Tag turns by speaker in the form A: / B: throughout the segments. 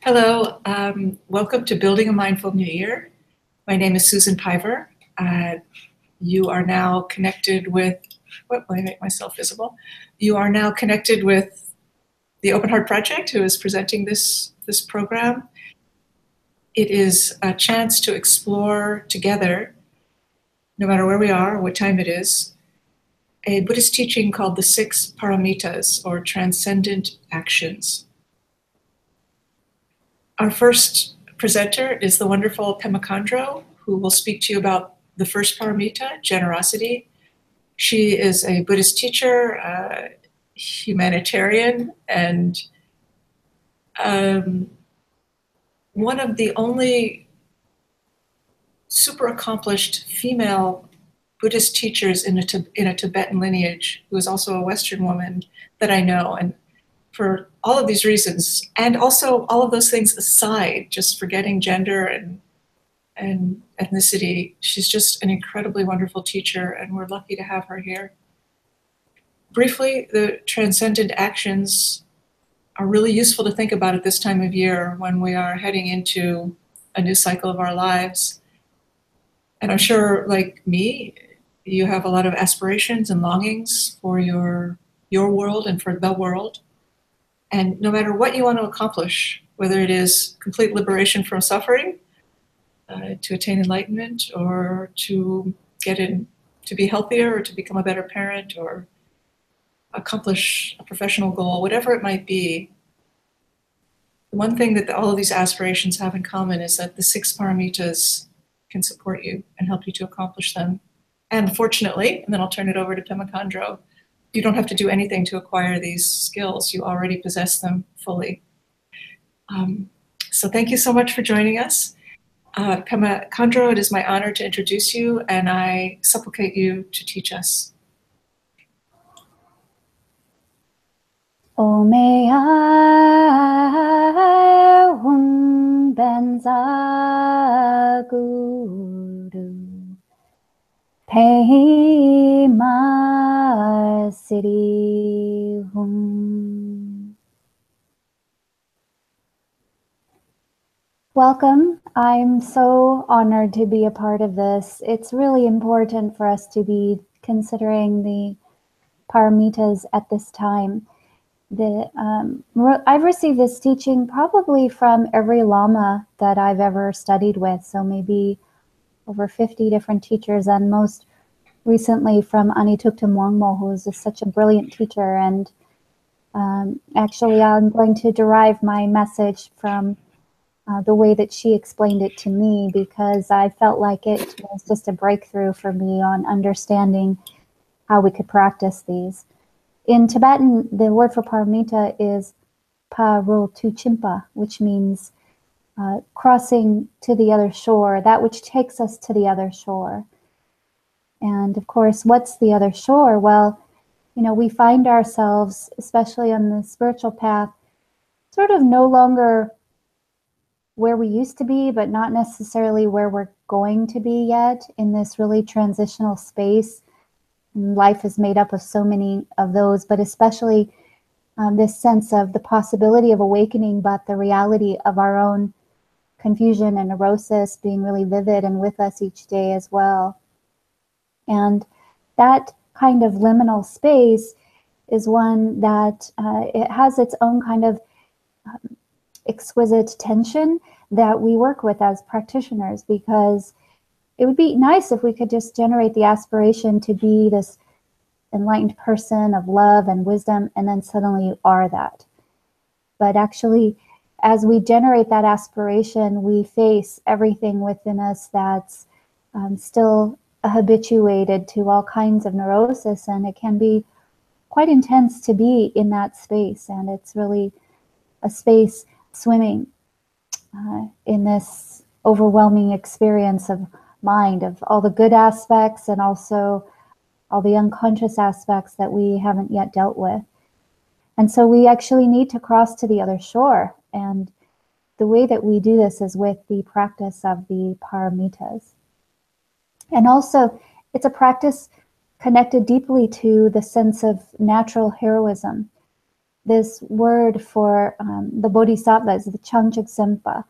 A: Hello, welcome to Building a Mindful New Year. My name is Susan Piver. You are now connected with, let me make myself visible. You are now connected with the Open Heart Project, who is presenting this program. It is a chance to explore together, no matter where we are or what time it is, a Buddhist teaching called the 6 Paramitas, or Transcendent Actions. Our first presenter is the wonderful Pema Khandro, who will speak to you about the first paramita, generosity. She is a Buddhist teacher, humanitarian, and one of the only super accomplished female Buddhist teachers in a Tibetan lineage, who is also a Western woman that I know. And for all of these reasons, and also all of those things aside, just forgetting gender and ethnicity, she's just an incredibly wonderful teacher, and we're lucky to have her here. Briefly, the transcendent actions are really useful to think about at this time of year when we are heading into a new cycle of our lives. And I'm sure, like me, you have a lot of aspirations and longings for your world and for the world. And no matter what you want to accomplish, whether it is complete liberation from suffering, to attain enlightenment, or to be healthier, or to become a better parent, or accomplish a professional goal, whatever it might be, the one thing that all of these aspirations have in common is that the 6 paramitas can support you and help you to accomplish them. And fortunately, and then I'll turn it over to Pema Khandro, you don't have to do anything to acquire these skills. You already possess them fully. So thank you so much for joining us. Pema Khandro, it is my honor to introduce you, and I supplicate you to teach us.
B: Omea hun benza guru Pema Siddhi hum. Welcome. I'm so honored to be a part of this. It's really important for us to be considering the paramitas at this time. I've received this teaching probably from every Lama that I've ever studied with, so maybe over 50 different teachers, and most recently from Anituktum Wangmo, who is such a brilliant teacher. And actually, I'm going to derive my message from the way that she explained it to me, because I felt like it was just a breakthrough for me on understanding how we could practice these. In Tibetan, the word for paramita is pa-ro-tu-chimpa, which means crossing to the other shore, that which takes us to the other shore. And of course, what's the other shore? Well, we find ourselves, especially on the spiritual path, sort of no longer where we used to be, but not necessarily where we're going to be yet, in this really transitional space. And life is made up of so many of those, but especially this sense of the possibility of awakening, but the reality of our own confusion and neurosis being really vivid and with us each day as well. And that kind of liminal space is one that it has its own kind of exquisite tension that we work with as practitioners, because it would be nice if we could just generate the aspiration to be this enlightened person of love and wisdom, and then suddenly you are that. But actually, as we generate that aspiration, we face everything within us that's still habituated to all kinds of neurosis, and it can be quite intense to be in that space. And it's really a space swimming in this overwhelming experience of mind, of all the good aspects and also all the unconscious aspects that we haven't yet dealt with. And so we actually need to cross to the other shore. And the way that we do this is with the practice of the paramitas. And also, it's a practice connected deeply to the sense of natural heroism. this word for the bodhisattvas, the Changchuk-sempa.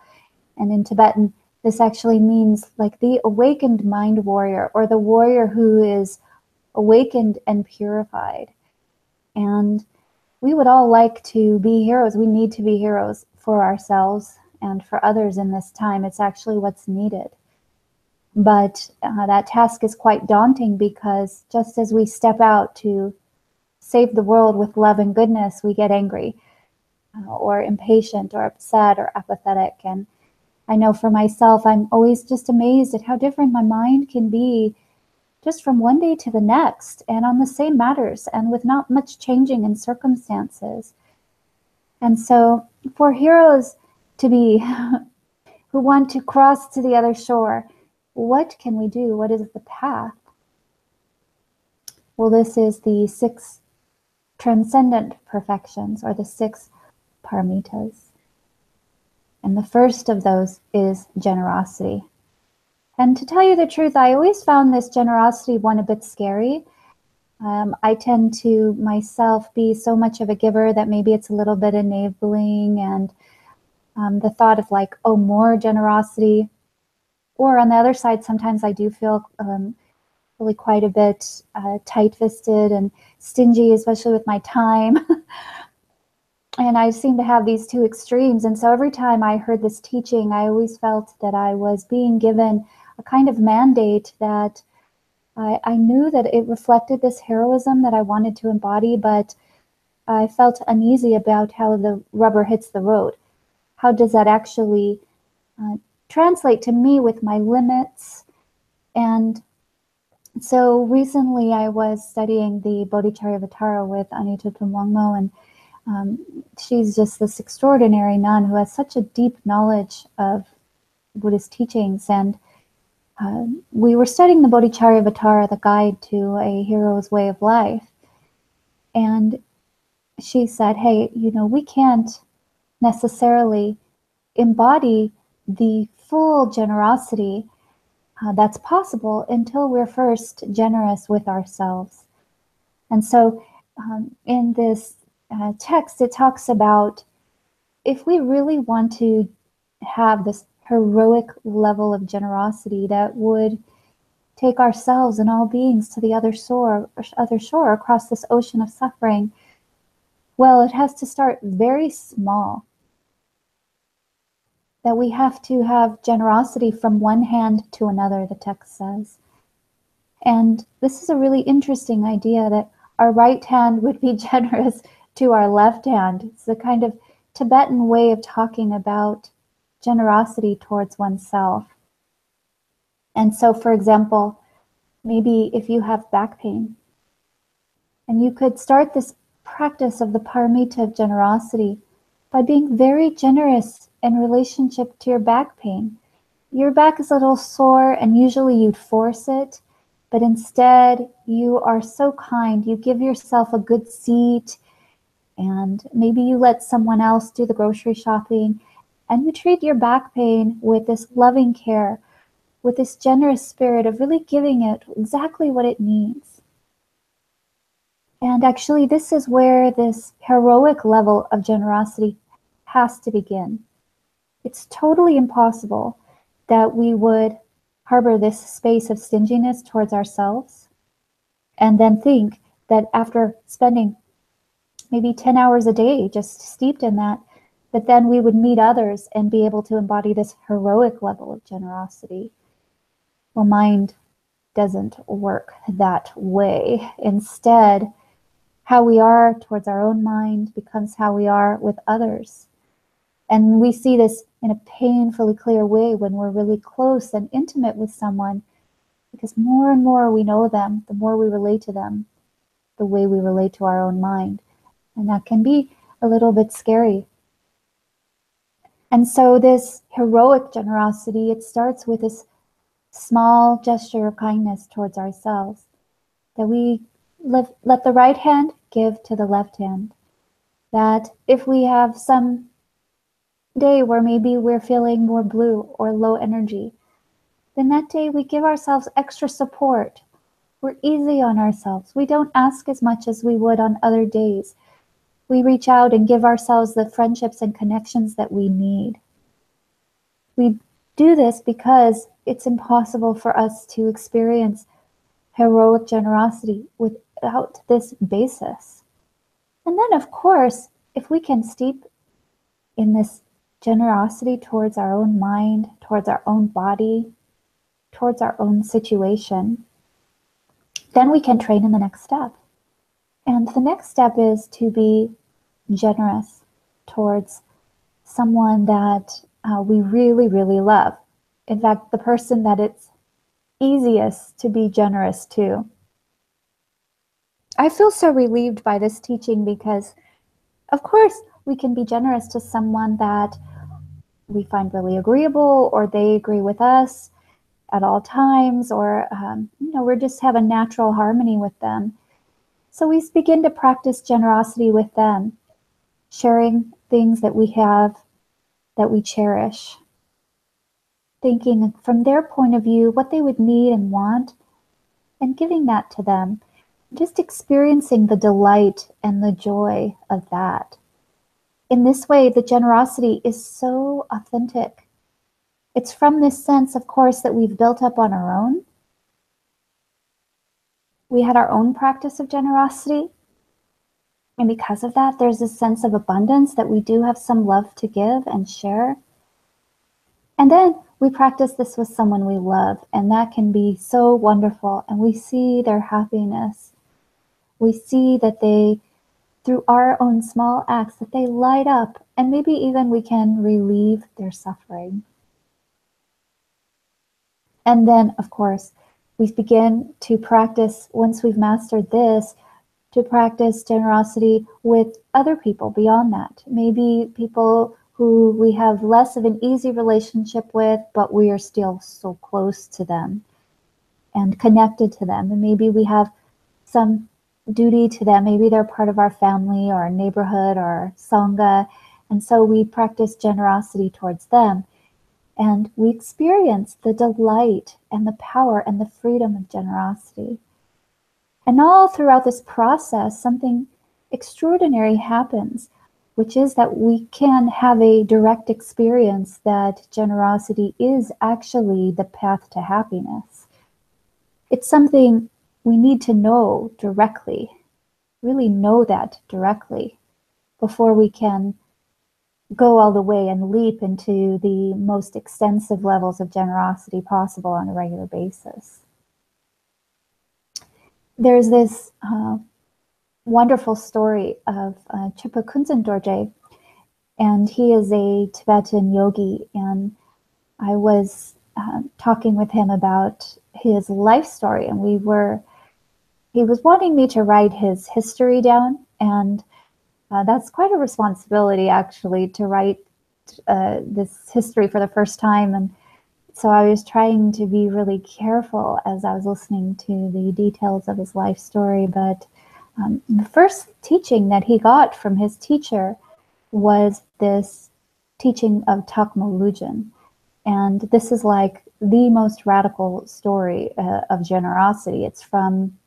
B: And in Tibetan, this actually means like the awakened mind warrior, or the warrior who is awakened and purified. And we would all like to be heroes. We need to be heroes for ourselves and for others in this time. It's actually what's needed. But that task is quite daunting, because just as we step out to save the world with love and goodness, we get angry or impatient or upset or apathetic. And I know for myself, I'm always just amazed at how different my mind can be just from one day to the next, and on the same matters, and with not much changing in circumstances. And so for heroes to be who want to cross to the other shore, what can we do? What is the path? Well, this is the 6 transcendent perfections, or the 6 paramitas. And the first of those is generosity. And to tell you the truth, I always found this generosity one a bit scary. I tend to myself be so much of a giver that maybe it's a little bit enabling, and the thought of like, oh, more generosity. Or on the other side, sometimes I do feel really quite a bit tight-fisted and stingy, especially with my time. And I seem to have these 2 extremes. And so every time I heard this teaching, I always felt that I was being given a kind of mandate that I knew that it reflected this heroism that I wanted to embody, but I felt uneasy about how the rubber hits the road. How does that actually translate to me with my limits? And so recently I was studying the Bodhicharyavatara with Anitutum Wangmo, and she's just this extraordinary nun who has such a deep knowledge of Buddhist teachings. And we were studying the Bodhicharyavatara, the guide to a hero's way of life. And she said, hey, we can't necessarily embody the full generosity that's possible until we're first generous with ourselves. And so in this text, it talks about if we really want to have this heroic level of generosity that would take ourselves and all beings to the other shore across this ocean of suffering, well, it has to start very small. That we have to have generosity from one hand to another, the text says. And this is a really interesting idea, that our right hand would be generous to our left hand. It's a kind of Tibetan way of talking about generosity towards oneself. And so, for example, maybe if you have back pain, and you could start this practice of the paramita of generosity by being very generous in relationship to your back pain. Your back is a little sore, and usually you'd force it, but instead you are so kind. You give yourself a good seat, and maybe you let someone else do the grocery shopping, and you treat your back pain with this loving care, with this generous spirit of really giving it exactly what it needs. And actually, this is where this heroic level of generosity has to begin. It's totally impossible that we would harbor this space of stinginess towards ourselves and then think that after spending maybe 10 hours a day just steeped in that, that then we would meet others and be able to embody this heroic level of generosity. Well, mind doesn't work that way. Instead, how we are towards our own mind becomes how we are with others. And we see this in a painfully clear way when we're really close and intimate with someone, because more and more we know them, the more we relate to them, the way we relate to our own mind. And that can be a little bit scary. And so this heroic generosity, it starts with this small gesture of kindness towards ourselves, that we let the right hand give to the left hand. That if we have some day where maybe we're feeling more blue or low energy, then that day we give ourselves extra support. We're easy on ourselves. We don't ask as much as we would on other days. We reach out and give ourselves the friendships and connections that we need. We do this because it's impossible for us to experience heroic generosity without this basis. And then, of course, if we can steep in this generosity towards our own mind, towards our own body, towards our own situation, then we can train in the next step. And the next step is to be generous towards someone that we really, really love. In fact, the person that it's easiest to be generous to. I feel so relieved by this teaching because, of course, we can be generous to someone that we find really agreeable, or they agree with us at all times, or we just have a natural harmony with them. So we begin to practice generosity with them, sharing things that we have that we cherish, thinking from their point of view what they would need and want, and giving that to them, just experiencing the delight and the joy of that. In this way, the generosity is so authentic. It's from this sense, of course, that we've built up on our own. We had our own practice of generosity. And because of that, there's a sense of abundance that we do have some love to give and share. And then we practice this with someone we love, and that can be so wonderful. And we see their happiness. We see that they, through our own small acts, that they light up, and maybe even we can relieve their suffering. And then, of course, we begin to practice, once we've mastered this, to practice generosity with other people beyond that. Maybe people who we have less of an easy relationship with, but we are still so close to them and connected to them. And maybe we have some duty to them. Maybe they're part of our family or our neighborhood or our sangha. And so we practice generosity towards them. And we experience the delight and the power and the freedom of generosity. And all throughout this process, something extraordinary happens, which is that we can have a direct experience that generosity is actually the path to happiness. It's something we need to know directly, really know that directly, before we can go all the way and leap into the most extensive levels of generosity possible on a regular basis. There's this wonderful story of Trippa Kunzen Dorje, and he is a Tibetan yogi, and I was talking with him about his life story, and he was wanting me to write his history down, and that's quite a responsibility, actually, to write this history for the first time. And so I was trying to be really careful as I was listening to the details of his life story. But the first teaching that he got from his teacher was this teaching of Takmo Lujin. And this is like the most radical story of generosity. It's from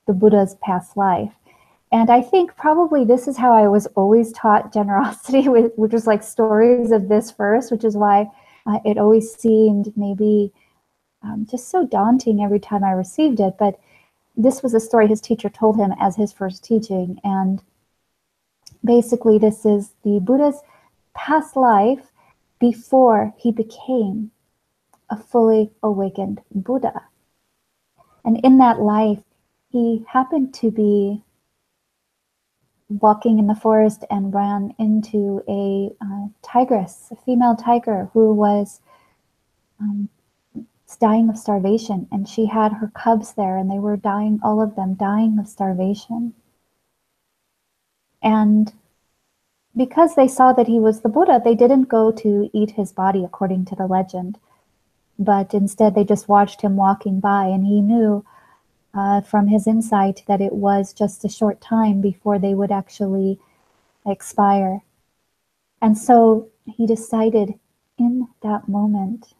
B: the Buddha's past life. And I think probably this is how I was always taught generosity, which was like stories of this first, which is why it always seemed maybe just so daunting every time I received it. But this was a story his teacher told him as his first teaching. And basically this is the Buddha's past life before he became a fully awakened Buddha. And in that life, he happened to be walking in the forest and ran into a tigress, a female tiger who was dying of starvation. And she had her cubs there, and they were dying, all of them dying of starvation. And because they saw that he was the Buddha, they didn't go to eat his body according to the legend, but instead they just watched him walking by, and he knew from his insight that it was just a short time before they would actually expire. And so he decided in that moment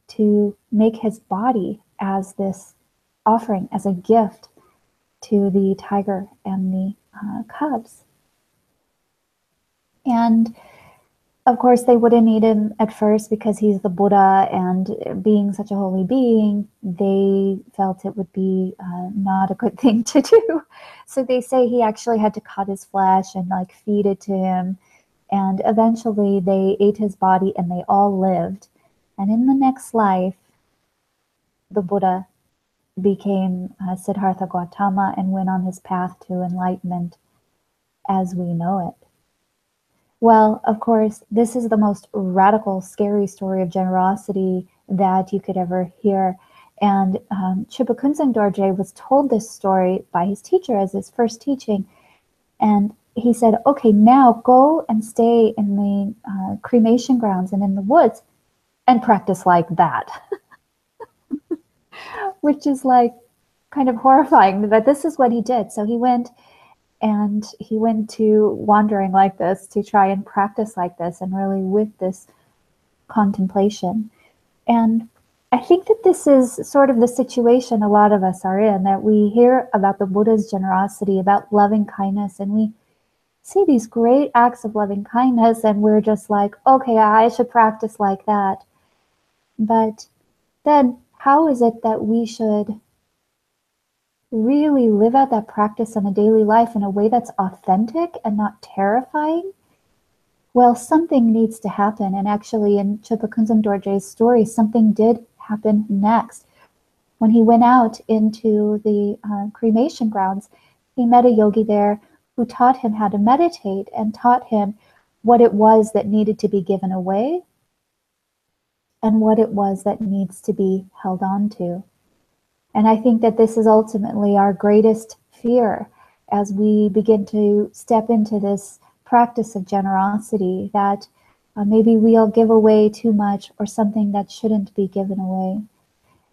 B: to make his body as this offering, as a gift to the tiger and the cubs. And of course, they wouldn't eat him at first because he's the Buddha, and being such a holy being, they felt it would be not a good thing to do. So they say he actually had to cut his flesh and like feed it to him. And eventually they ate his body and they all lived. And in the next life, the Buddha became Siddhartha Gautama and went on his path to enlightenment as we know it. Well, of course, this is the most radical, scary story of generosity that you could ever hear. And Chipa Kunzang Dorje was told this story by his teacher as his first teaching. And he said, okay, now go and stay in the cremation grounds and in the woods and practice like that. Which is like kind of horrifying, but this is what he did. So he went to wandering like this to try and practice like this and really with this contemplation. And I think that this is sort of the situation a lot of us are in, that we hear about the Buddha's generosity, about loving kindness, and we see these great acts of loving kindness and we're just like, okay, I should practice like that. But then how is it that we should really live out that practice in a daily life in a way that's authentic and not terrifying? Well, something needs to happen. And actually, in Chipa Kunzang Dorje's story, something did happen next. When he went out into the cremation grounds, he met a yogi there who taught him how to meditate and taught him what it was that needed to be given away and what it was that needs to be held on to. And I think that this is ultimately our greatest fear as we begin to step into this practice of generosity, that maybe we'll give away too much or something that shouldn't be given away.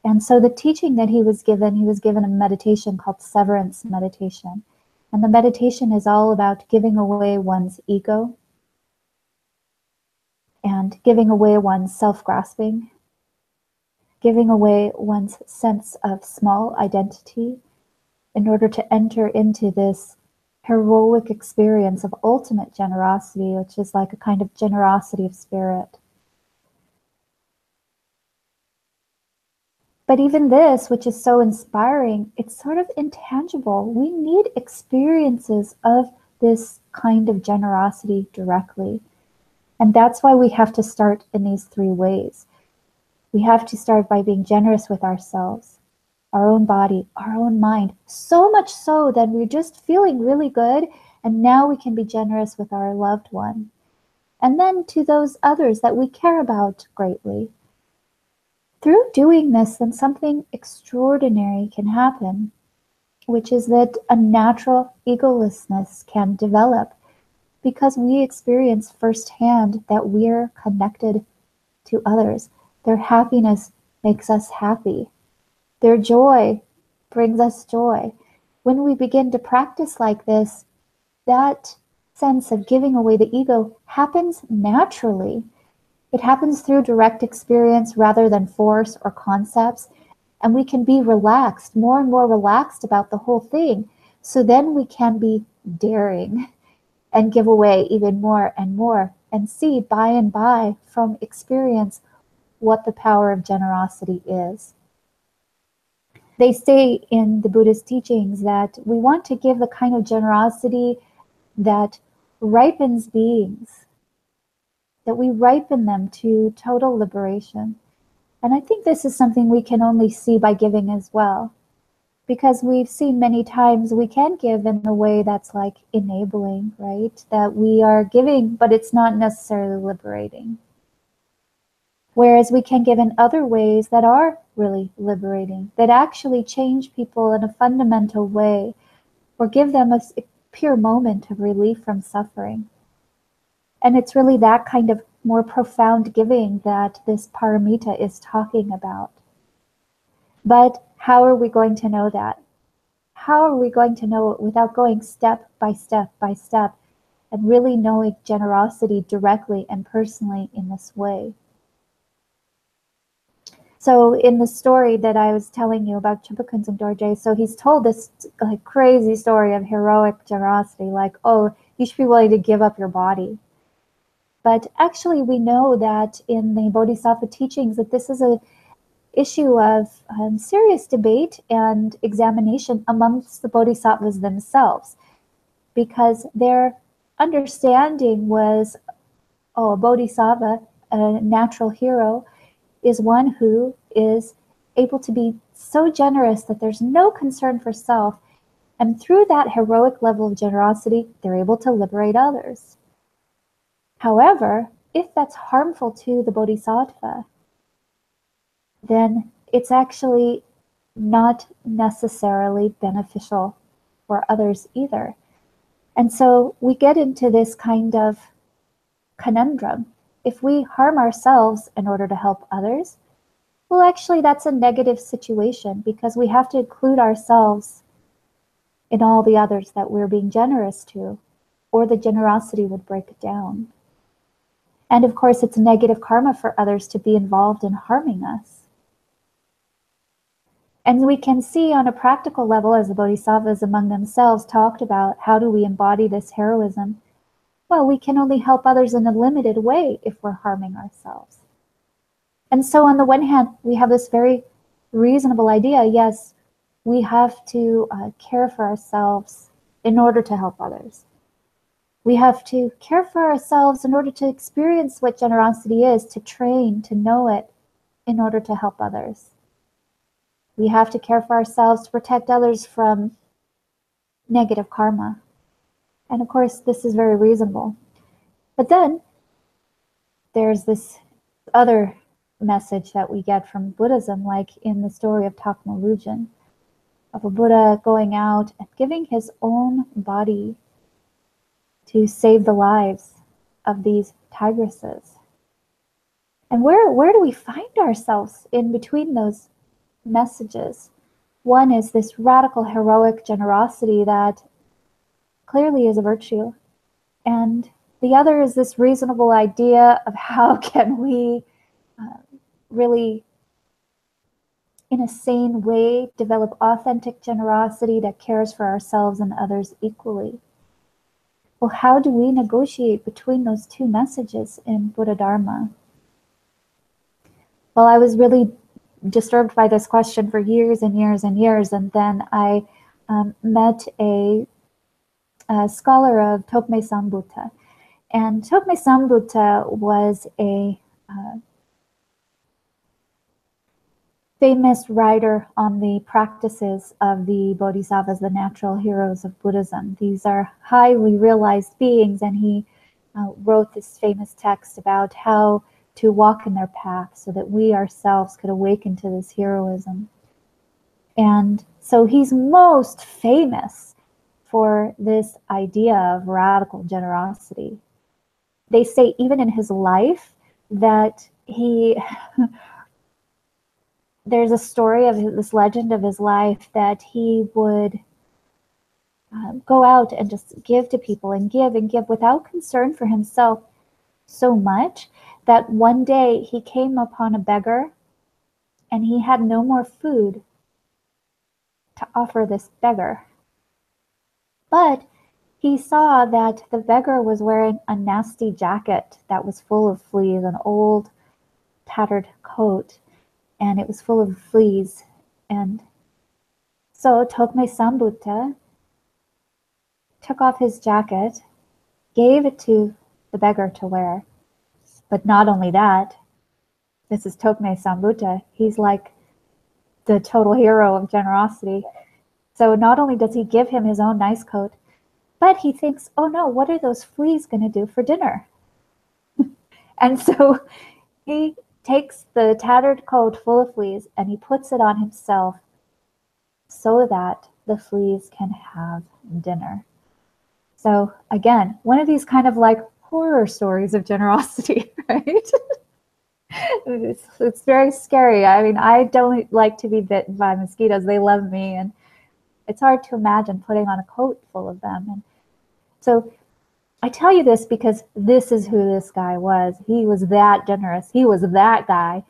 B: And so the teaching that he was given a meditation called severance meditation. And the meditation is all about giving away one's ego and giving away one's self-grasping, giving away one's sense of small identity in order to enter into this heroic experience of ultimate generosity, which is like a kind of generosity of spirit. But even this, which is so inspiring, it's sort of intangible. We need experiences of this kind of generosity directly. And that's why we have to start in these three ways. We have to start by being generous with ourselves, our own body, our own mind, so much so that we're just feeling really good, and now we can be generous with our loved one. And then to those others that we care about greatly. Through doing this, then something extraordinary can happen, which is that a natural egolessness can develop because we experience firsthand that we're connected to others. Their happiness makes us happy. Their joy brings us joy. When we begin to practice like this, that sense of giving away the ego happens naturally. It happens through direct experience rather than force or concepts. And we can be relaxed, more and more relaxed about the whole thing. So then we can be daring and give away even more and more and see by and by from experience what the power of generosity is. They say in the Buddhist teachings that we want to give the kind of generosity that ripens beings, that we ripen them to total liberation. And I think this is something we can only see by giving as well, because we've seen many times we can give in a way that's like enabling, right? That we are giving, but it's not necessarily liberating. Whereas we can give in other ways that are really liberating, that actually change people in a fundamental way, or give them a pure moment of relief from suffering. And it's really that kind of more profound giving that this paramita is talking about. But how are we going to know that? How are we going to know it without going step by step by step and really knowing generosity directly and personally in this way? So in the story that I was telling you about Chimpakun and Dorje, so he's told this like crazy story of heroic generosity, like, oh, you should be willing to give up your body. But actually, we know that in the Bodhisattva teachings that this is a issue of serious debate and examination amongst the Bodhisattvas themselves, because their understanding was, oh, a Bodhisattva, a natural hero, is one who is able to be so generous that there's no concern for self. And through that heroic level of generosity, they're able to liberate others. However, if that's harmful to the Bodhisattva, then it's actually not necessarily beneficial for others either. And so we get into this kind of conundrum. If we harm ourselves in order to help others, well, actually, that's a negative situation because we have to include ourselves in all the others that we're being generous to, or the generosity would break down. And of course, it's negative karma for others to be involved in harming us. And we can see on a practical level, as the Bodhisattvas among themselves talked about, how do we embody this heroism? Well, we can only help others in a limited way if we're harming ourselves. And so on the one hand, we have this very reasonable idea. Yes, we have to care for ourselves in order to help others. We have to care for ourselves in order to experience what generosity is, to train, to know it in order to help others. We have to care for ourselves to protect others from negative karma. And of course, this is very reasonable. But then there's this other message that we get from Buddhism, like in the story of Takmo Lujin, of a Buddha going out and giving his own body to save the lives of these tigresses. And where do we find ourselves in between those messages? One is this radical heroic generosity that clearly is a virtue, and the other is this reasonable idea of how can we really, in a sane way, develop authentic generosity that cares for ourselves and others equally. Well, how do we negotiate between those two messages in Buddha Dharma? Well, I was really disturbed by this question for years and years and years, and then I met a scholar of Tokme Sambutta. And Tokme Sambutta was a famous writer on the practices of the Bodhisattvas, the natural heroes of Buddhism. These are highly realized beings, and he wrote this famous text about how to walk in their path so that we ourselves could awaken to this heroism. And so he's most famous for this idea of radical generosity. They say even in his life that there's a story of this legend of his life that he would go out and just give to people and give without concern for himself so much that one day he came upon a beggar and he had no more food to offer this beggar. But he saw that the beggar was wearing a nasty jacket that was full of fleas, an old tattered coat, and it was full of fleas. And so Tokme Sambutta took off his jacket, gave it to the beggar to wear. But not only that, this is Tokme Sambutta. He's like the total hero of generosity. So not only does he give him his own nice coat, but he thinks, oh no, what are those fleas going to do for dinner? And so he takes the tattered coat full of fleas and he puts it on himself so that the fleas can have dinner. So again, one of these kind of like horror stories of generosity, right? It's very scary. I mean, I don't like to be bitten by mosquitoes. They love me, and it's hard to imagine putting on a coat full of them. And so I tell you this because this is who this guy was. He was that generous. He was that guy.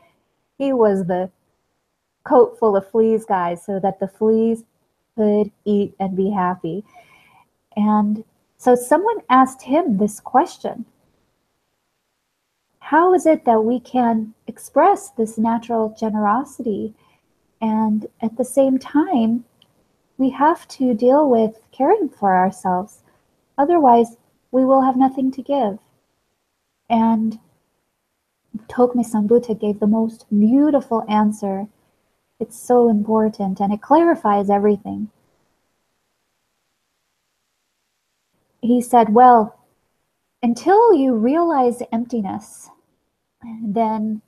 B: He was the coat full of fleas, guys, so that the fleas could eat and be happy. And so someone asked him this question: how is it that we can express this natural generosity and at the same time we have to deal with caring for ourselves? Otherwise, we will have nothing to give. And Tokme Sambuddha gave the most beautiful answer. It's so important and it clarifies everything. He said, well, until you realize emptiness, then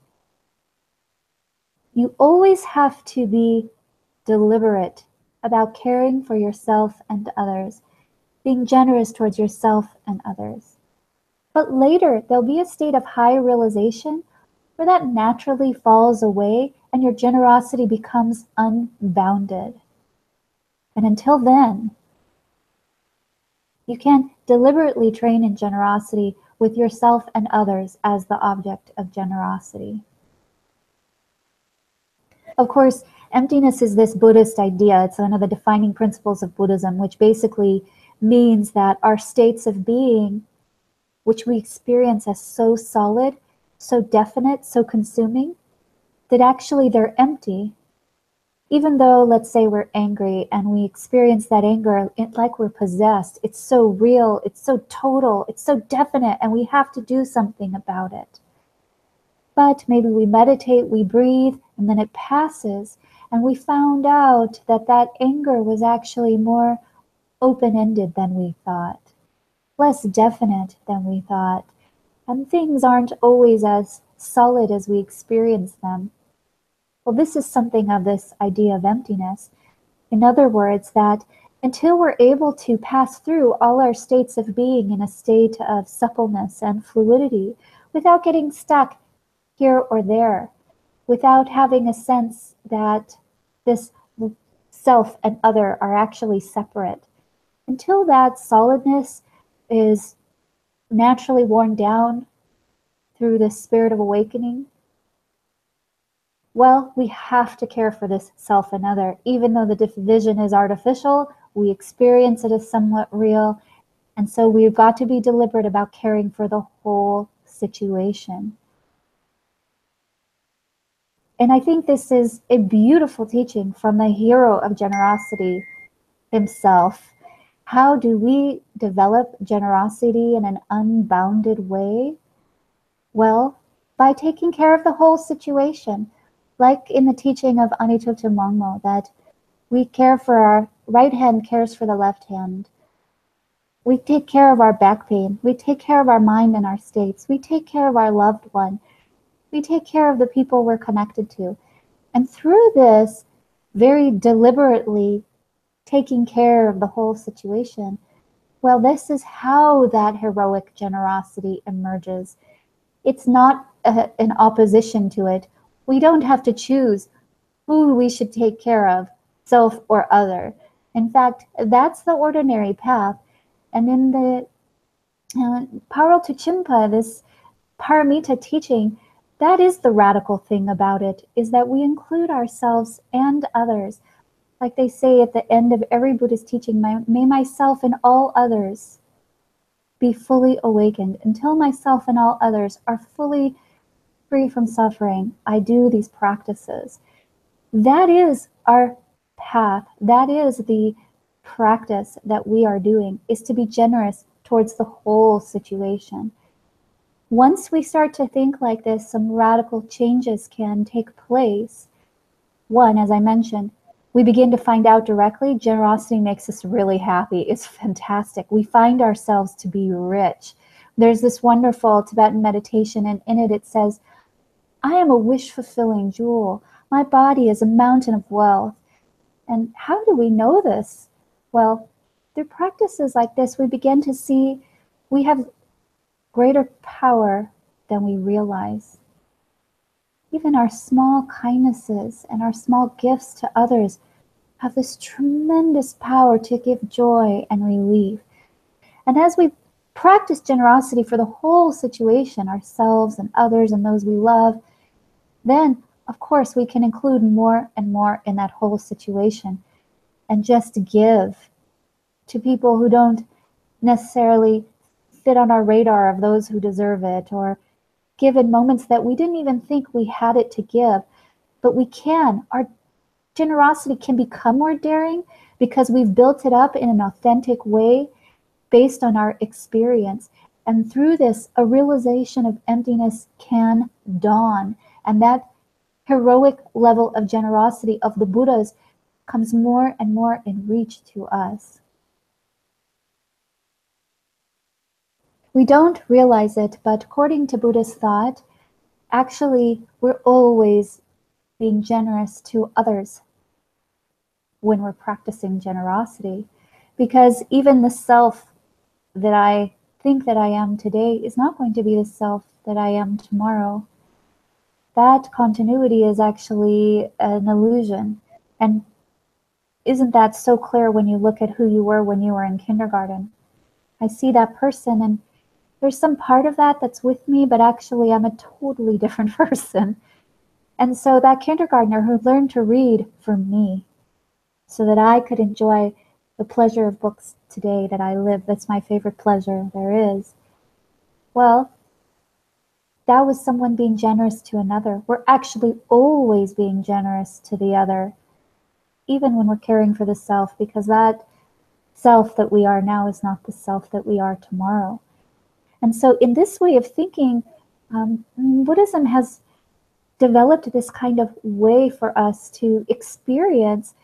B: you always have to be deliberate about caring for yourself and others, being generous towards yourself and others. But later, there'll be a state of high realization where that naturally falls away and your generosity becomes unbounded. And until then, you can deliberately train in generosity with yourself and others as the object of generosity. Of course, emptiness is this Buddhist idea. It's one of the defining principles of Buddhism, which basically means that our states of being, which we experience as so solid, so definite, so consuming, that actually they're empty. Even though, let's say, we're angry and we experience that anger like we're possessed, it's so real, it's so total, it's so definite, and we have to do something about it. But maybe we meditate, we breathe, and then it passes, and we found out that that anger was actually more open-ended than we thought, less definite than we thought, and things aren't always as solid as we experience them. Well, this is something of this idea of emptiness. In other words, that until we're able to pass through all our states of being in a state of suppleness and fluidity, without getting stuck here or there, without having a sense that this self and other are actually separate, until that solidness is naturally worn down through the spirit of awakening, well, we have to care for this self and other. Even though the division is artificial, we experience it as somewhat real. And so we've got to be deliberate about caring for the whole situation. And I think this is a beautiful teaching from the hero of generosity himself. How do we develop generosity in an unbounded way? Well, by taking care of the whole situation. Like in the teaching of Anitokta Mongmo, that we care for our right hand cares for the left hand. We take care of our back pain. We take care of our mind and our states. We take care of our loved one. We take care of the people we're connected to. And through this, very deliberately taking care of the whole situation, well, this is how that heroic generosity emerges. It's not an opposition to it. We don't have to choose who we should take care of, self or other. In fact, that's the ordinary path. And in the Paro to Chimpa, this paramita teaching, that is the radical thing about it, is that we include ourselves and others. Like they say at the end of every Buddhist teaching, may myself and all others be fully awakened. Until myself and all others are fully free from suffering, I do these practices. That is our path. That is the practice that we are doing, is to be generous towards the whole situation. Once we start to think like this, some radical changes can take place. One, as I mentioned, we begin to find out directly, generosity makes us really happy. It's fantastic. We find ourselves to be rich. There's this wonderful Tibetan meditation, and in it says, I am a wish-fulfilling jewel. My body is a mountain of wealth. And how do we know this? Well, through practices like this, we begin to see we have greater power than we realize. Even our small kindnesses and our small gifts to others have this tremendous power to give joy and relief. And as we practice generosity for the whole situation, ourselves and others and those we love, then of course, we can include more and more in that whole situation and just give to people who don't necessarily fit on our radar of those who deserve it, or give in moments that we didn't even think we had it to give. But we can. Our generosity can become more daring because we've built it up in an authentic way based on our experience. And through this, a realization of emptiness can dawn. And that heroic level of generosity of the Buddhas comes more and more in reach to us. We don't realize it, but according to Buddhist thought, actually, we're always being generous to others when we're practicing generosity. Because even the self that I think that I am today is not going to be the self that I am tomorrow. That continuity is actually an illusion. And isn't that so clear when you look at who you were when you were in kindergarten? I see that person and there's some part of that that's with me, but actually I'm a totally different person. And so that kindergartner who learned to read for me so that I could enjoy the pleasure of books today that I live, that's my favorite pleasure there is. Well, that was someone being generous to another. We're actually always being generous to the other, even when we're caring for the self, because that self that we are now is not the self that we are tomorrow. And so in this way of thinking, Buddhism has developed this kind of way for us to experience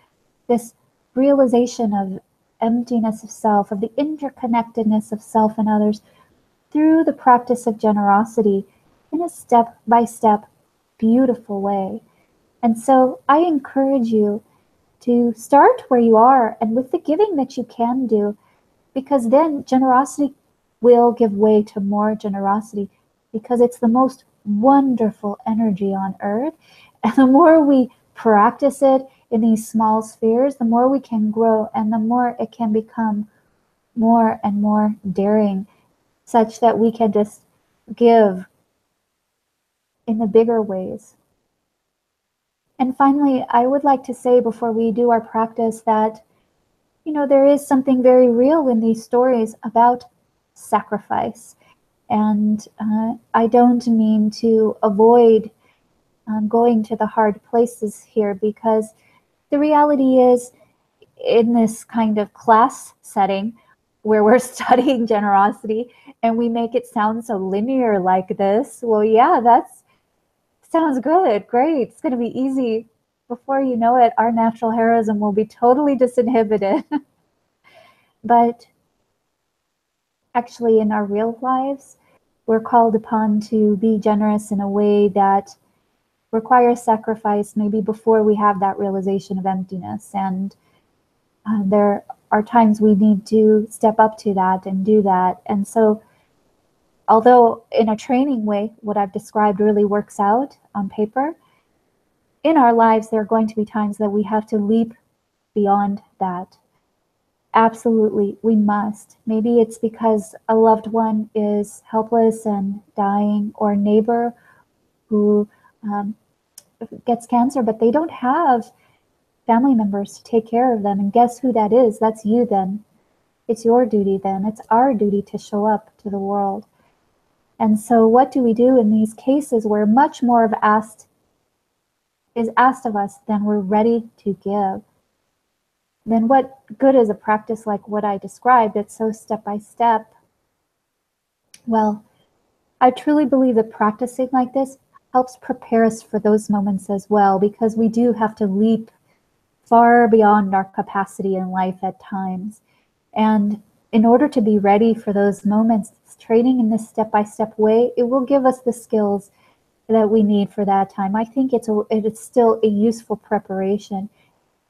B: this realization of emptiness of self, of the interconnectedness of self and others through the practice of generosity in a step-by-step, beautiful way. And so I encourage you to start where you are and with the giving that you can do, because then generosity will give way to more generosity, because it's the most wonderful energy on earth. And the more we practice it in these small spheres, the more we can grow and the more it can become more and more daring, such that we can just give in the bigger ways. And finally, I would like to say before we do our practice that, there is something very real in these stories about sacrifice. And I don't mean to avoid going to the hard places here, because the reality is, in this kind of class setting where we're studying generosity and we make it sound so linear like this, well, yeah, that sounds good, great, it's going to be easy. Before you know it, our natural heroism will be totally disinhibited. But actually, in our real lives, we're called upon to be generous in a way that requires sacrifice, maybe before we have that realization of emptiness. And there are times we need to step up to that and do that. And so, although in a training way, what I've described really works out on paper, in our lives, there are going to be times that we have to leap beyond that. Absolutely, we must. Maybe it's because a loved one is helpless and dying, or a neighbor who gets cancer, but they don't have family members to take care of them. And guess who that is? That's you then. It's your duty then. It's our duty to show up to the world. And so what do we do in these cases where much more is asked of us than we're ready to give? Then what good is a practice like what I described? It's so step by step. Well, I truly believe that practicing like this helps prepare us for those moments as well, because we do have to leap far beyond our capacity in life at times. And in order to be ready for those moments, training in this step-by-step way, it will give us the skills that we need for that time. I think it's still a useful preparation.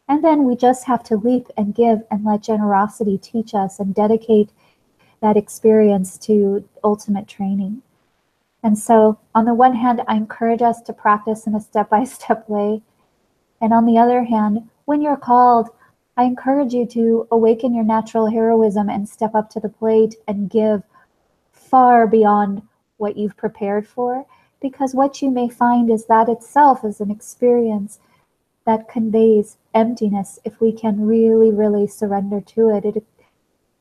B: And then we just have to leap and give and let generosity teach us and dedicate that experience to ultimate training. And so on the one hand, I encourage us to practice in a step-by-step way. And on the other hand, when you're called, I encourage you to awaken your natural heroism and step up to the plate and give far beyond what you've prepared for, because what you may find is that itself is an experience that conveys emptiness if we can really, really surrender to it.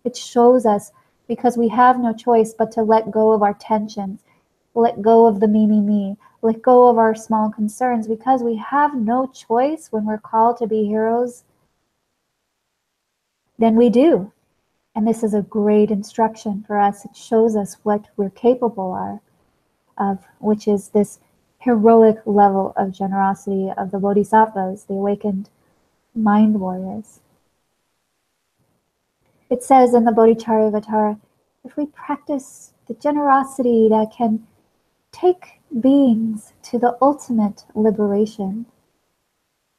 B: It shows us, because we have no choice but to let go of our tensions, let go of the me, let go of our small concerns, because we have no choice when we're called to be heroes, then we do. And this is a great instruction for us. It shows us what we're capable of, which is this heroic level of generosity of the bodhisattvas, the awakened mind warriors. It says in the Bodhicharyavatara, if we practice the generosity that can take beings to the ultimate liberation,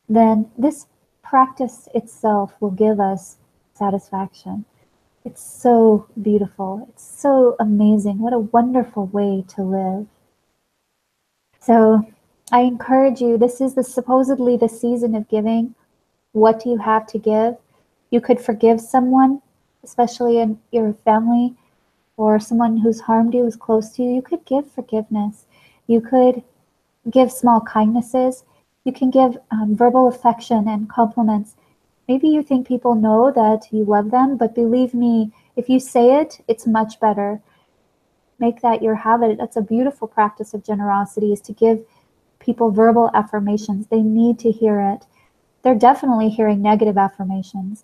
B: then this practice itself will give us satisfaction. It's so beautiful. It's so amazing. What a wonderful way to live. So I encourage you, this is supposedly the season of giving. What do you have to give? You could forgive someone, especially in your family, or someone who's harmed you, who's close to you. You could give forgiveness. You could give small kindnesses. You can give verbal affection and compliments. Maybe you think people know that you love them, but believe me, if you say it, it's much better. Make that your habit. That's a beautiful practice of generosity, is to give people verbal affirmations. They need to hear it. They're definitely hearing negative affirmations.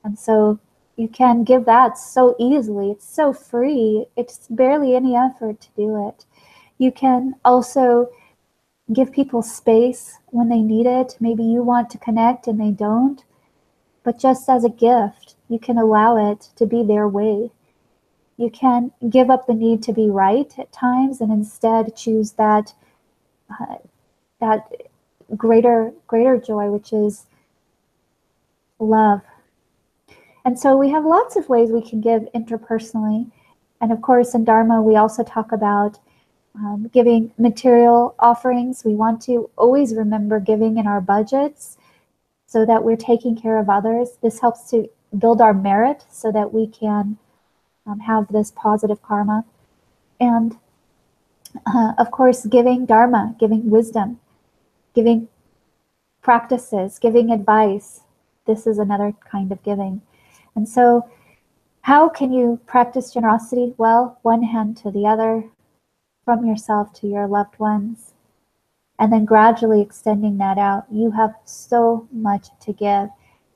B: And so you can give that so easily. It's so free. It's barely any effort to do it. You can also give people space when they need it. Maybe you want to connect and they don't. But just as a gift, you can allow it to be their way. You can give up the need to be right at times and instead choose that greater joy, which is love. And so we have lots of ways we can give interpersonally. And of course, in Dharma, we also talk about giving material offerings. We want to always remember giving in our budgets so that we're taking care of others. This helps to build our merit so that we can have this positive karma. And of course, giving Dharma, giving wisdom, giving practices, giving advice. This is another kind of giving. And so how can you practice generosity? Well, one hand to the other, from yourself to your loved ones, and then gradually extending that out. You have so much to give.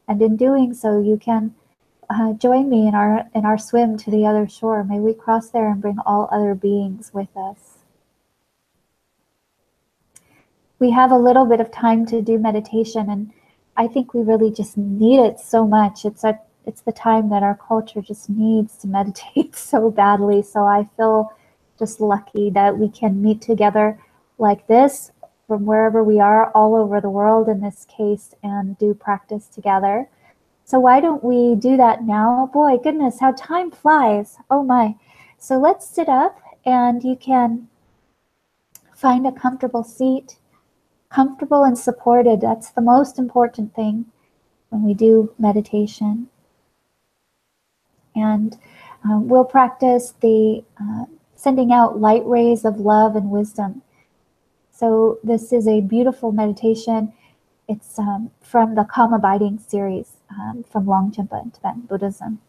B: And in doing so, you can join me in our swim to the other shore. May we cross there and bring all other beings with us. We have a little bit of time to do meditation, and I think we really just need it so much. It's the time that our culture just needs to meditate so badly. So I feel just lucky that we can meet together like this from wherever we are, all over the world in this case, and do practice together. So why don't we do that now? Boy, goodness, how time flies. Oh my. So let's sit up, and you can find a comfortable seat, comfortable and supported. That's the most important thing when we do meditation. And we'll practice the sending out light rays of love and wisdom. So this is a beautiful meditation. It's from the Calm Abiding series from Longchenpa in Tibetan Buddhism.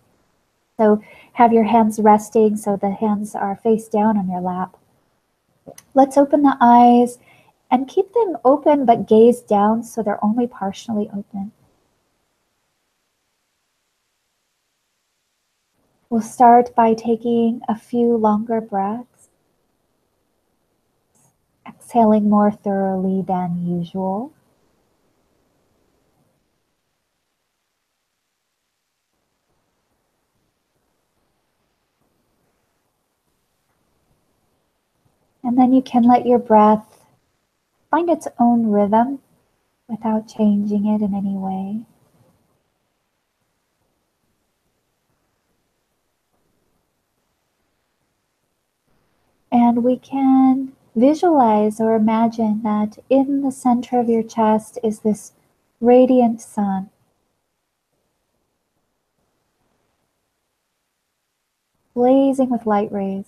B: So have your hands resting so the hands are face down on your lap. Let's open the eyes and keep them open but gaze down so they're only partially open. We'll start by taking a few longer breaths, exhaling more thoroughly than usual. And then you can let your breath find its own rhythm without changing it in any way. And we can visualize or imagine that in the center of your chest is this radiant sun, blazing with light rays.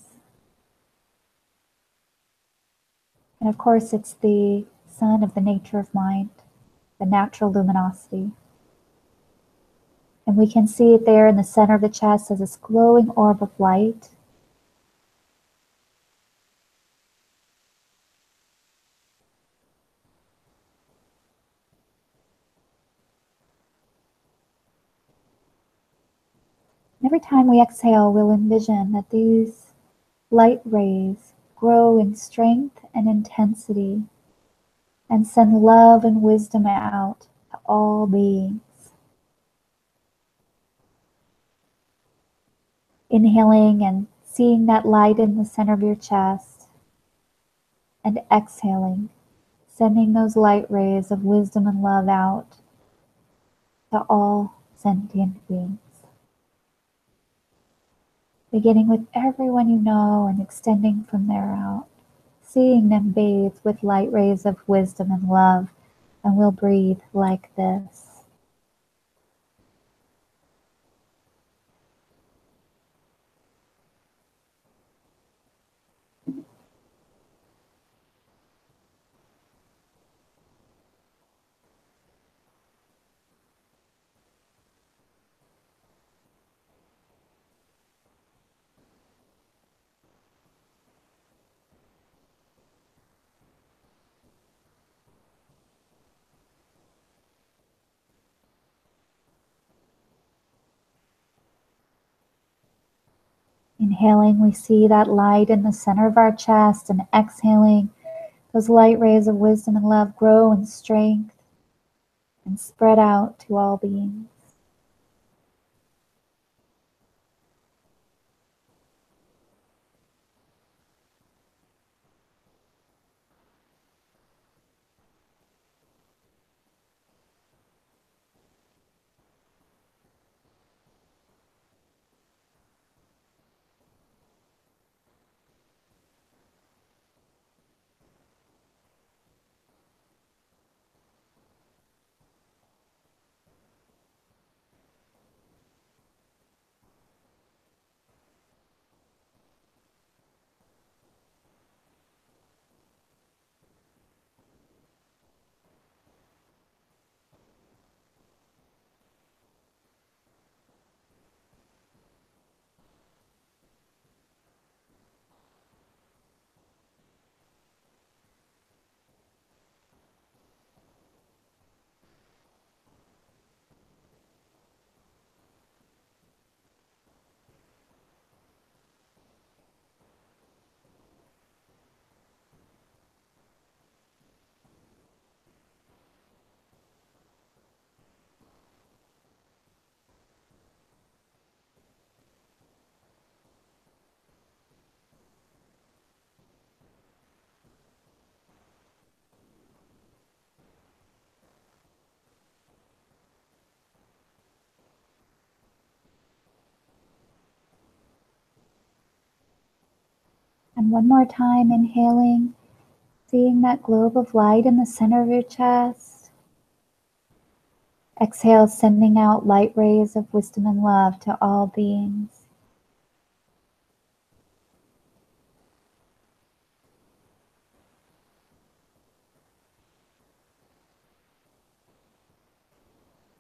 B: And of course, it's the sun of the nature of mind, the natural luminosity. And we can see it there in the center of the chest as this glowing orb of light. Every time we exhale, we'll envision that these light rays grow in strength and intensity and send love and wisdom out to all beings. Inhaling and seeing that light in the center of your chest, and exhaling, sending those light rays of wisdom and love out to all sentient beings. Beginning with everyone you know and extending from there out, seeing them bathed with light rays of wisdom and love, and we'll breathe like this. Inhaling, we see that light in the center of our chest, and exhaling, those light rays of wisdom and love grow in strength and spread out to all beings. And one more time, inhaling, seeing that globe of light in the center of your chest. Exhale, sending out light rays of wisdom and love to all beings.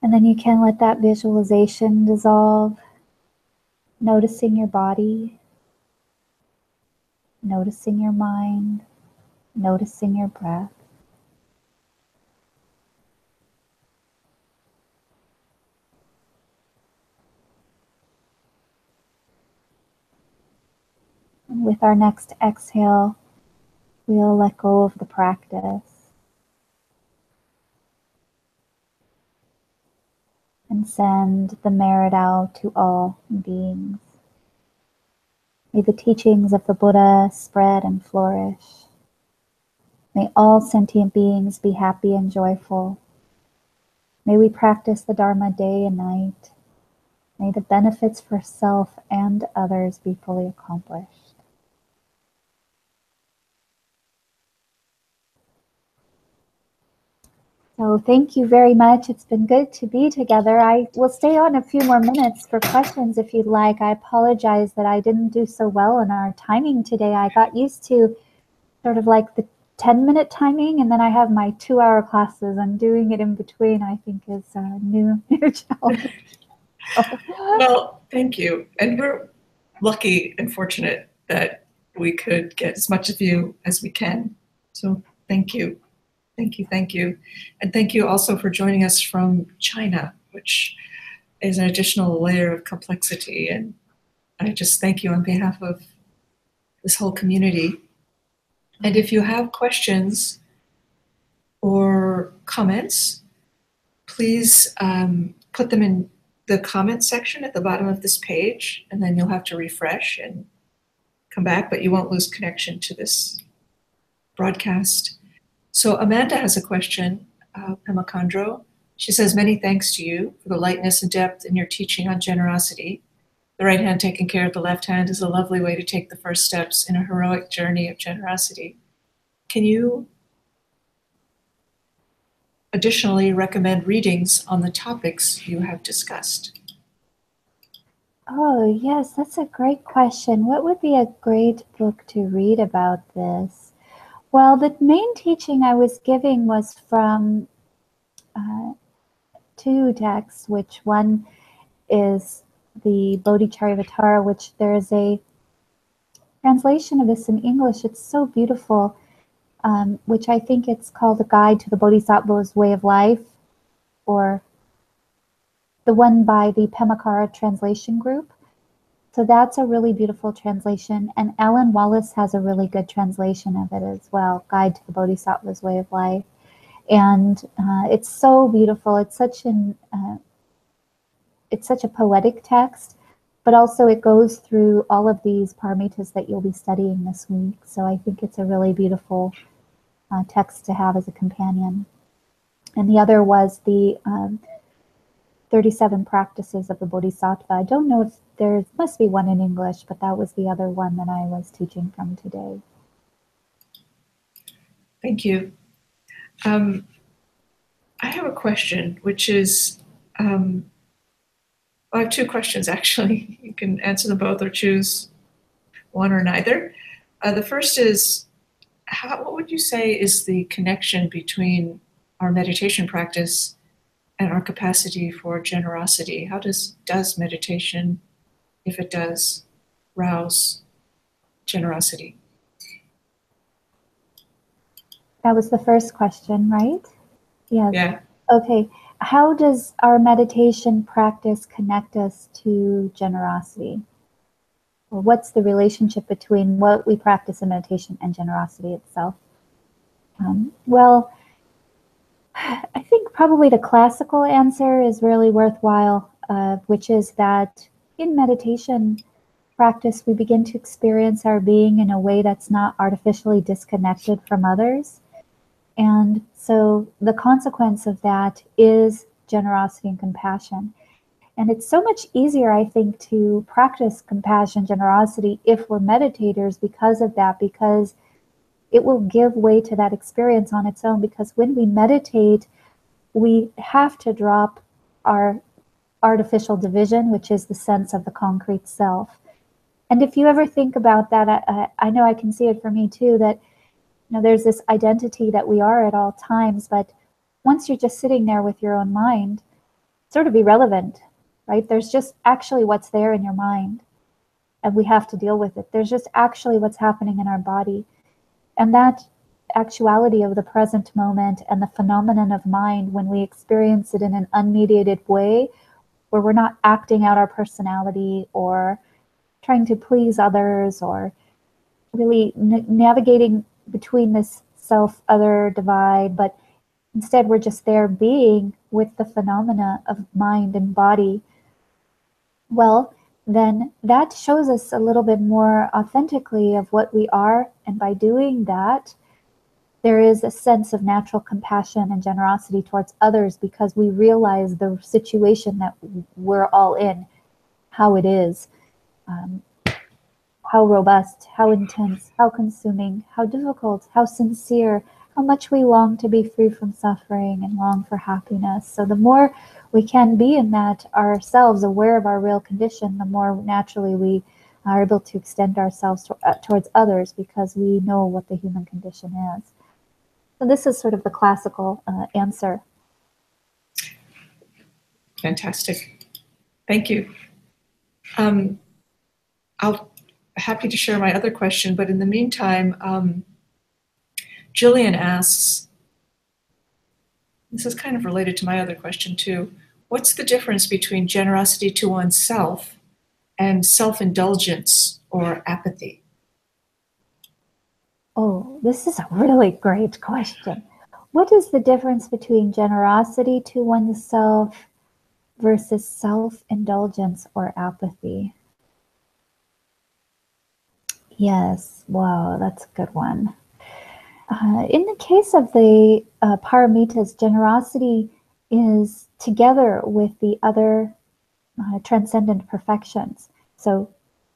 B: And then you can let that visualization dissolve, noticing your body, noticing your mind, noticing your breath. And with our next exhale, we'll let go of the practice and send the merit out to all beings. May the teachings of the Buddha spread and flourish. May all sentient beings be happy and joyful. May we practice the Dharma day and night. May the benefits for self and others be fully accomplished. So thank you very much. It's been good to be together. I will stay on a few more minutes for questions if you'd like. I apologize that I didn't do so well in our timing today. I got used to sort of like the 10-minute timing, and then I have my 2-hour classes, and doing it in between, I think, is a new challenge.
A: Well, thank you. And we're lucky and fortunate that we could get as much of you as we can. So thank you. Thank you, thank you. And thank you also for joining us from China, which is an additional layer of complexity. And I just thank you on behalf of this whole community. And if you have questions or comments, please put them in the comment section at the bottom of this page, and then you'll have to refresh and come back, but you won't lose connection to this broadcast. So Amanda has a question, Pema Khandro. She says, many thanks to you for the lightness and depth in your teaching on generosity. The right hand taking care of the left hand is a lovely way to take the first steps in a heroic journey of generosity. Can you additionally recommend readings on the topics you have discussed?
B: Oh, yes, that's a great question. What would be a great book to read about this? Well, the main teaching I was giving was from 2 texts, which one is the Bodhicharyavatara, which there is a translation of this in English. It's so beautiful, which I think it's called A Guide to the Bodhisattva's Way of Life, or the one by the Pema Translation Group. So that's a really beautiful translation. And Alan Wallace has a really good translation of it as well, Guide to the Bodhisattva's Way of Life. And it's so beautiful. It's such a poetic text, but also it goes through all of these paramitas that you'll be studying this week. So I think it's a really beautiful text to have as a companion. And the other was the 37 Practices of the Bodhisattva. I don't know if there must be one in English, but that was the other one that I was teaching from today.
A: Thank you. I have a question, which is, I have 2 questions actually. You can answer them both or choose one or neither. The first is, what would you say is the connection between our meditation practice and our capacity for generosity? How does meditation, if it does, rouse generosity?
B: That was the first question, right? Yes.
A: Yeah.
B: Okay. How does our meditation practice connect us to generosity? Or what's the relationship between what we practice in meditation and generosity itself? Well, I think probably the classical answer is really worthwhile, which is that in meditation practice, we begin to experience our being in a way that's not artificially disconnected from others. And so the consequence of that is generosity and compassion. And it's so much easier, I think, to practice compassion, generosity, if we're meditators because of that, because it will give way to that experience on its own. Because when we meditate, we have to drop our artificial division, which is the sense of the concrete self. And if you ever think about that, I know I can see it for me too, that there's this identity that we are at all times, but once you're just sitting there with your own mind, it's sort of irrelevant, right? There's just actually what's there in your mind, and we have to deal with it. There's just actually what's happening in our body. And that actuality of the present moment and the phenomenon of mind, when we experience it in an unmediated way, where we're not acting out our personality or trying to please others or really navigating between this self-other divide, but instead we're just there being with the phenomena of mind and body, well, then that shows us a little bit more authentically of what we are. And by doing that, there is a sense of natural compassion and generosity towards others, because we realize the situation that we're all in, how it is, how robust, how intense, how consuming, how difficult, how sincere, how much we long to be free from suffering and long for happiness. So the more we can be in that ourselves, aware of our real condition, the more naturally we are able to extend ourselves towards others, because we know what the human condition is. So this is sort of the classical answer.
A: Fantastic. Thank you. Happy to share my other question, but in the meantime, Jillian asks, this is kind of related to my other question too, what's the difference between generosity to oneself and self-indulgence or apathy?
B: Oh, this is a really great question. What is the difference between generosity to oneself versus self-indulgence or apathy? Yes, wow, that's a good one. In the case of the paramitas, generosity is together with the other transcendent perfections. So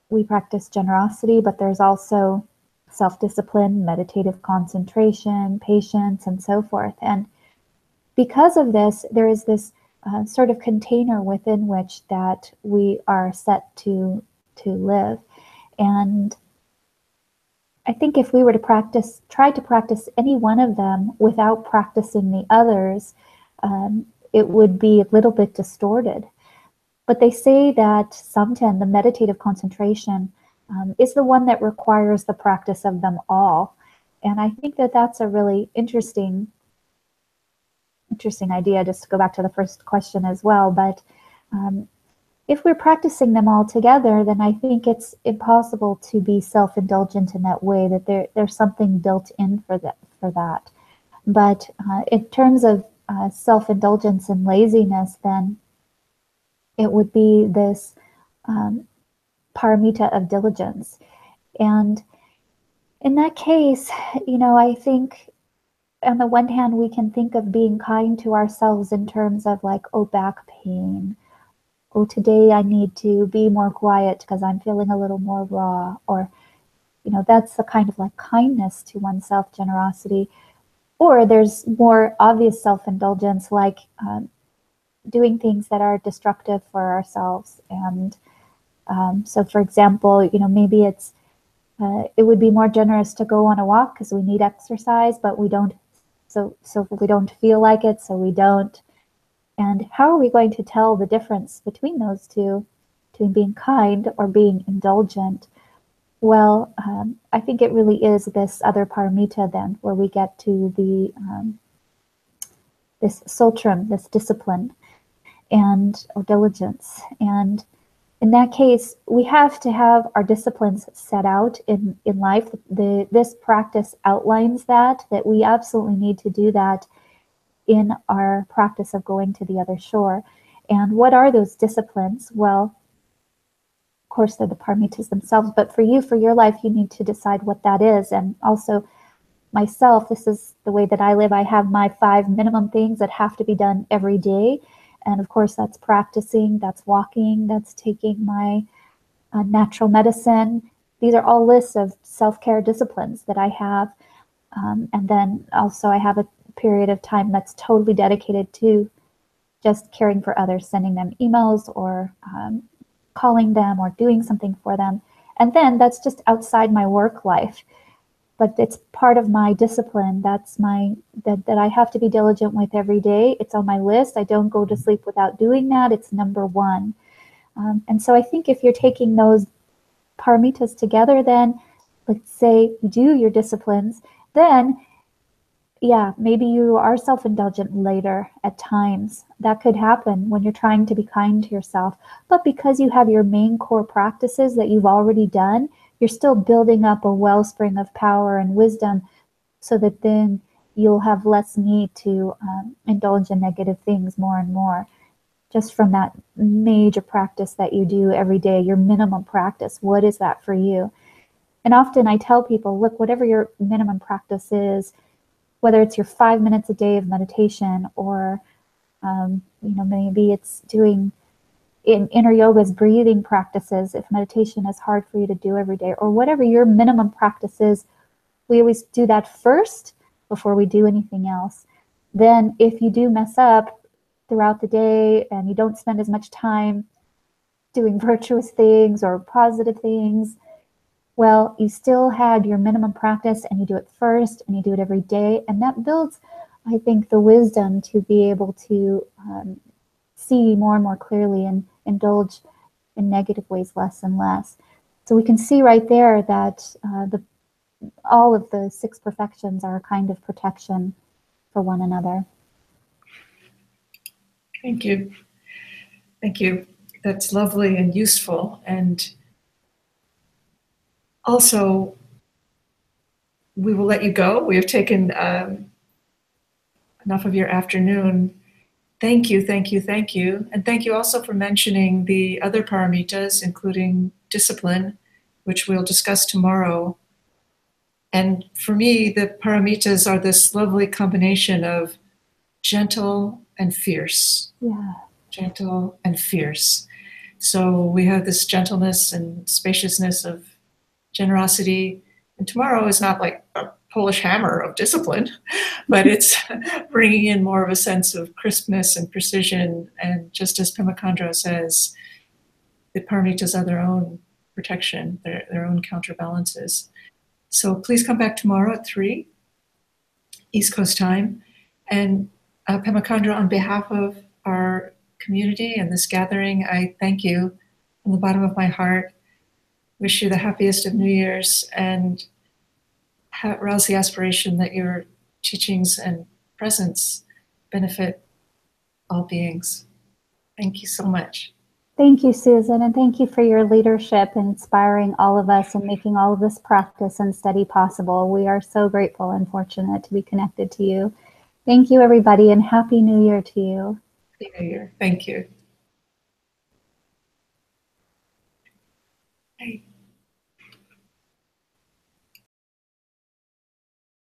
B: we practice generosity, but there's also self-discipline, meditative concentration, patience, and so forth. And because of this, there is this sort of container within which that we are set to live. And I think if we were to try to practice any one of them without practicing the others, it would be a little bit distorted. But they say that samten, the meditative concentration, is the one that requires the practice of them all. And I think that that's a really interesting idea, just to go back to the first question as well. But if we're practicing them all together, then I think it's impossible to be self-indulgent in that way, that there's something built in for that. But in terms of self-indulgence and laziness, then it would be this paramita of diligence. And in that case, I think on the one hand, we can think of being kind to ourselves in terms of like, oh, back pain. Oh, today I need to be more quiet because I'm feeling a little more raw. Or, that's the kind of like kindness to oneself, generosity. Or there's more obvious self-indulgence, like doing things that are destructive for ourselves. And so, for example, maybe it would be more generous to go on a walk because we need exercise, but we don't. So we don't feel like it, so we don't. And how are we going to tell the difference between those two, between being kind or being indulgent? Well, I think it really is this other paramita then, where we get to the this sultram, this discipline, or diligence. And in that case, we have to have our disciplines set out in life. This practice outlines that we absolutely need to do that in our practice of going to the other shore. And what are those disciplines? Well, of course, they're the paramitas themselves, but for your life, you need to decide what that is. And also, myself, this is the way that I live. I have my 5 minimum things that have to be done every day. And of course, that's practicing, that's walking, that's taking my natural medicine. These are all lists of self-care disciplines that I have. And then also I have a period of time that's totally dedicated to just caring for others, sending them emails or calling them or doing something for them. And then that's just outside my work life. But it's part of my discipline. That's that I have to be diligent with every day. It's on my list. I don't go to sleep without doing that. It's number one. And so I think if you're taking those paramitas together, then let's say you do your disciplines, then yeah, maybe you are self-indulgent later at times. That could happen when you're trying to be kind to yourself. But because you have your main core practices that you've already done, you're still building up a wellspring of power and wisdom so that then you'll have less need to indulge in negative things more and more. Just from that major practice that you do every day, your minimum practice, what is that for you? And often I tell people, look, whatever your minimum practice is, whether it's your 5 minutes a day of meditation or, maybe it's doing in inner yoga's breathing practices, if meditation is hard for you to do every day, or whatever your minimum practice is, we always do that first before we do anything else. Then if you do mess up throughout the day and you don't spend as much time doing virtuous things or positive things, Well, you still had your minimum practice and you do it first and you do it every day. And that builds, I think, the wisdom to be able to see more and more clearly and indulge in negative ways less and less. So we can see right there that all of the 6 perfections are a kind of protection for one another.
A: Thank you. Thank you. That's lovely and useful. And also, we will let you go. We have taken enough of your afternoon. Thank you, thank you, thank you. And thank you also for mentioning the other paramitas, including discipline, which we'll discuss tomorrow. And for me, the paramitas are this lovely combination of gentle and fierce.
B: Yeah.
A: Gentle and fierce. So we have this gentleness and spaciousness of generosity. And tomorrow is not like a Polish hammer of discipline, but it's bringing in more of a sense of crispness and precision. And just as Pema Khandro says, the paramitas are their own protection, their own counterbalances. So please come back tomorrow at 3 East Coast time. And Pema Khandro, on behalf of our community and this gathering, I thank you from the bottom of my heart. Wish you the happiest of New Year's and rouse the aspiration that your teachings and presence benefit all beings. Thank you so much.
B: Thank you, Susan, and thank you for your leadership in inspiring all of us and making all of this practice and study possible. We are so grateful and fortunate to be connected to you. Thank you, everybody, and Happy New Year to you.
A: Happy New Year. Thank you. Bye.